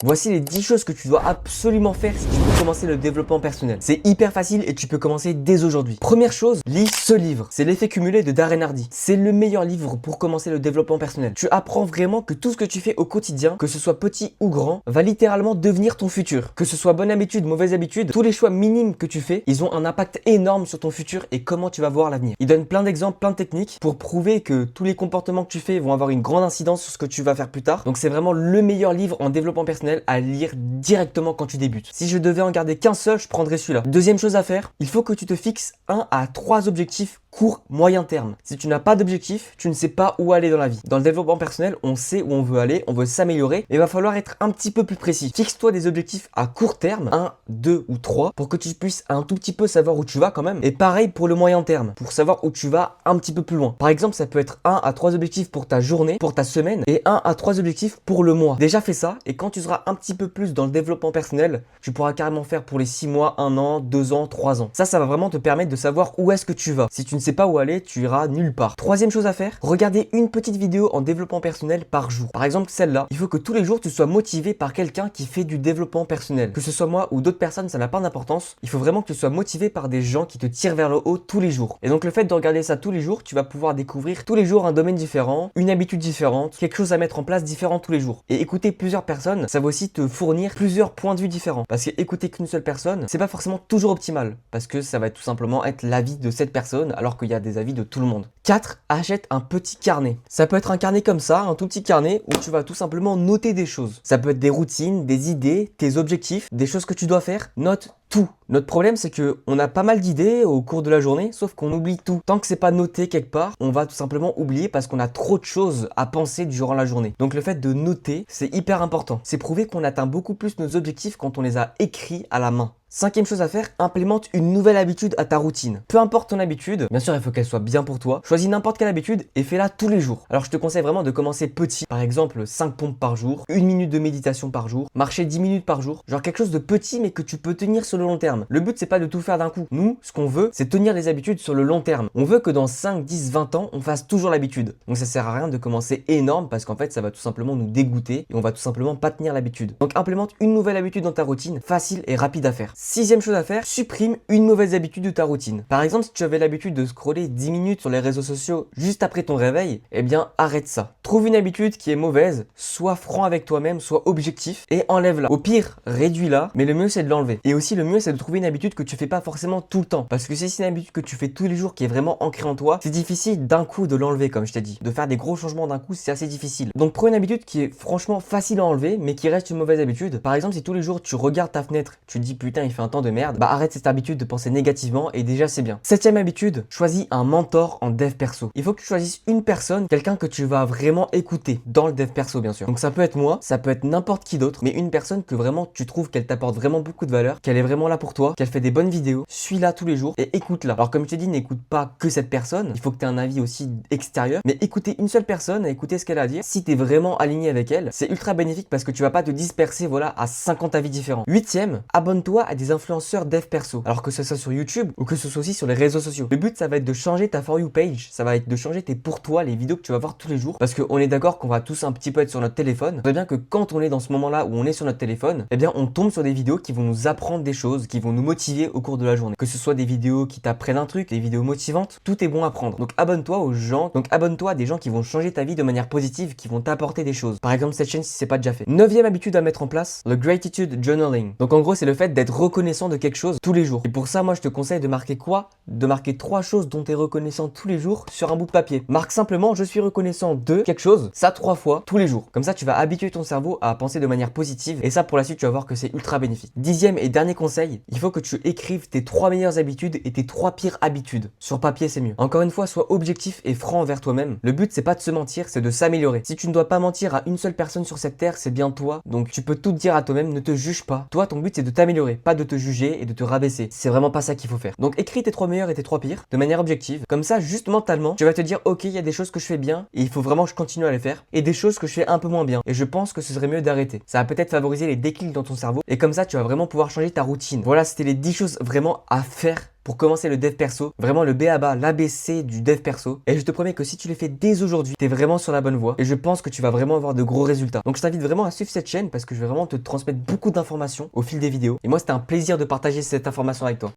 Voici les 10 choses que tu dois absolument faire si tu veux commencer le développement personnel. C'est hyper facile et tu peux commencer dès aujourd'hui. Première chose, lis ce livre. C'est L'effet cumulé de Darren Hardy. C'est le meilleur livre pour commencer le développement personnel. Tu apprends vraiment que tout ce que tu fais au quotidien, que ce soit petit ou grand, va littéralement devenir ton futur. Que ce soit bonne habitude, mauvaise habitude, tous les choix minimes que tu fais, ils ont un impact énorme sur ton futur et comment tu vas voir l'avenir. Il donne plein d'exemples, plein de techniques pour prouver que tous les comportements que tu fais vont avoir une grande incidence sur ce que tu vas faire plus tard. Donc c'est vraiment le meilleur livre en développement personnel à lire directement quand tu débutes. Si je devais en garder qu'un seul, je prendrais celui-là. Deuxième chose à faire, il faut que tu te fixes 1 à 3 objectifs court, moyen terme. Si tu n'as pas d'objectif, tu ne sais pas où aller dans la vie. Dans le développement personnel, on sait où on veut aller, on veut s'améliorer, mais il va falloir être un petit peu plus précis. Fixe-toi des objectifs à court terme, 1, 2 ou 3, pour que tu puisses un tout petit peu savoir où tu vas quand même. Et pareil pour le moyen terme, pour savoir où tu vas un petit peu plus loin. Par exemple, ça peut être 1 à 3 objectifs pour ta journée, pour ta semaine, et 1 à 3 objectifs pour le mois. Déjà fais ça, et quand tu seras un petit peu plus dans le développement personnel, tu pourras carrément faire pour les 6 mois, 1 an, 2 ans, 3 ans. Ça va vraiment te permettre de savoir où est-ce que tu vas. Si tu ne sais pas où aller, tu iras nulle part. Troisième chose à faire, regarder une petite vidéo en développement personnel par jour. Par exemple, celle-là, il faut que tous les jours tu sois motivé par quelqu'un qui fait du développement personnel. Que ce soit moi ou d'autres personnes, ça n'a pas d'importance. Il faut vraiment que tu sois motivé par des gens qui te tirent vers le haut tous les jours. Et donc le fait de regarder ça tous les jours, tu vas pouvoir découvrir tous les jours un domaine différent, une habitude différente, quelque chose à mettre en place différent tous les jours. Et écouter plusieurs personnes, ça va aussi te fournir plusieurs points de vue différents. Parce que écouter qu'une seule personne, c'est pas forcément toujours optimal. Parce que ça va tout simplement être l'avis de cette personne, alors qu'il y a des avis de tout le monde. 4. Achète un petit carnet. Ça peut être un carnet comme ça, un tout petit carnet où tu vas tout simplement noter des choses. Ça peut être des routines, des idées, tes objectifs, des choses que tu dois faire. Note tout. Notre problème, c'est que on a pas mal d'idées au cours de la journée, sauf qu'on oublie tout. Tant que c'est pas noté quelque part, on va tout simplement oublier parce qu'on a trop de choses à penser durant la journée. Donc le fait de noter, c'est hyper important. C'est prouver qu'on atteint beaucoup plus nos objectifs quand on les a écrits à la main. Cinquième chose à faire, implémente une nouvelle habitude à ta routine. Peu importe ton habitude, bien sûr il faut qu'elle soit bien pour toi. Choisis n'importe quelle habitude et fais-la tous les jours. Alors je te conseille vraiment de commencer petit. Par exemple 5 pompes par jour, 1 minute de méditation par jour, marcher 10 minutes par jour. Genre quelque chose de petit mais que tu peux tenir sur le long terme. Le but c'est pas de tout faire d'un coup. Nous, ce qu'on veut, c'est tenir les habitudes sur le long terme. On veut que dans 5, 10, 20 ans, on fasse toujours l'habitude. Donc ça sert à rien de commencer énorme parce qu'en fait ça va tout simplement nous dégoûter et on va tout simplement pas tenir l'habitude. Donc implémente une nouvelle habitude dans ta routine, facile et rapide à faire. Sixième chose à faire, supprime une mauvaise habitude de ta routine. Par exemple, si tu avais l'habitude de scroller 10 minutes sur les réseaux sociaux juste après ton réveil, eh bien arrête ça. Trouve une habitude qui est mauvaise, sois franc avec toi-même, sois objectif et enlève-la. Au pire, réduis-la, mais le mieux c'est de l'enlever. Et aussi le mieux c'est de trouver une habitude que tu fais pas forcément tout le temps. Parce que si c'est une habitude que tu fais tous les jours qui est vraiment ancrée en toi, c'est difficile d'un coup de l'enlever comme je t'ai dit. De faire des gros changements d'un coup, c'est assez difficile. Donc prends une habitude qui est franchement facile à enlever, mais qui reste une mauvaise habitude. Par exemple, si tous les jours tu regardes ta fenêtre, tu te dis putain il fait un temps de merde, bah arrête cette habitude de penser négativement et déjà c'est bien. Septième habitude, choisis un mentor en dev perso. Il faut que tu choisisses une personne, quelqu'un que tu vas vraiment écouter dans le dev perso bien sûr. Donc ça peut être moi, ça peut être n'importe qui d'autre, mais une personne que vraiment tu trouves qu'elle t'apporte vraiment beaucoup de valeur, qu'elle est vraiment là pour toi, qu'elle fait des bonnes vidéos, suis-la tous les jours et écoute-la. Alors comme je t'ai dit, n'écoute pas que cette personne, il faut que tu aies un avis aussi extérieur, mais écouter une seule personne et écouter ce qu'elle a à dire. Si tu es vraiment aligné avec elle, c'est ultra bénéfique parce que tu vas pas te disperser voilà à 50 avis différents. Huitième, abonne-toi à des influenceurs dev perso. Alors que ce soit sur YouTube ou que ce soit aussi sur les réseaux sociaux. Le but, ça va être de changer ta For You page, ça va être de changer tes pour toi, les vidéos que tu vas voir tous les jours. Parce qu'on est d'accord qu'on va tous un petit peu être sur notre téléphone. C'est bien que quand on est dans ce moment-là où on est sur notre téléphone, eh bien on tombe sur des vidéos qui vont nous apprendre des choses, qui vont nous motiver au cours de la journée. Que ce soit des vidéos qui t'apprennent un truc, des vidéos motivantes, tout est bon à prendre. Donc abonne-toi aux gens, donc abonne-toi à des gens qui vont changer ta vie de manière positive, qui vont t'apporter des choses. Par exemple cette chaîne si c'est pas déjà fait. Neuvième habitude à mettre en place, le gratitude journaling. Donc en gros c'est le fait d'être reconnaissant de quelque chose tous les jours. Et pour ça moi je te conseille de marquer quoi? De marquer 3 choses dont tu es reconnaissant tous les jours sur un bout de papier. Marque simplement je suis reconnaissant de quelque chose, ça 3 fois tous les jours. Comme ça tu vas habituer ton cerveau à penser de manière positive et ça pour la suite tu vas voir que c'est ultra bénéfique. Dixième et dernier conseil, il faut que tu écrives tes 3 meilleures habitudes et tes 3 pires habitudes. Sur papier c'est mieux. Encore une fois, sois objectif et franc envers toi-même. Le but c'est pas de se mentir, c'est de s'améliorer. Si tu ne dois pas mentir à une seule personne sur cette terre, c'est bien toi. Donc tu peux tout dire à toi-même, ne te juge pas. Toi ton but c'est de t'améliorer, pas de te juger et de te rabaisser. C'est vraiment pas ça qu'il faut faire. Donc écris tes 3 meilleurs et tes 3 pires de manière objective. Comme ça, juste mentalement, tu vas te dire ok, il y a des choses que je fais bien et il faut vraiment que je continue à les faire et des choses que je fais un peu moins bien. Et je pense que ce serait mieux d'arrêter. Ça va peut-être favoriser les déclics dans ton cerveau et comme ça, tu vas vraiment pouvoir changer ta routine. Voilà, c'était les 10 choses vraiment à faire pour commencer le dev perso. Vraiment le B.A.B.A, l'ABC du dev perso. Et je te promets que si tu les fais dès aujourd'hui, tu es vraiment sur la bonne voie. Et je pense que tu vas vraiment avoir de gros résultats. Donc je t'invite vraiment à suivre cette chaîne parce que je vais vraiment te transmettre beaucoup d'informations au fil des vidéos. Et moi, c'était un plaisir de partager cette information avec toi.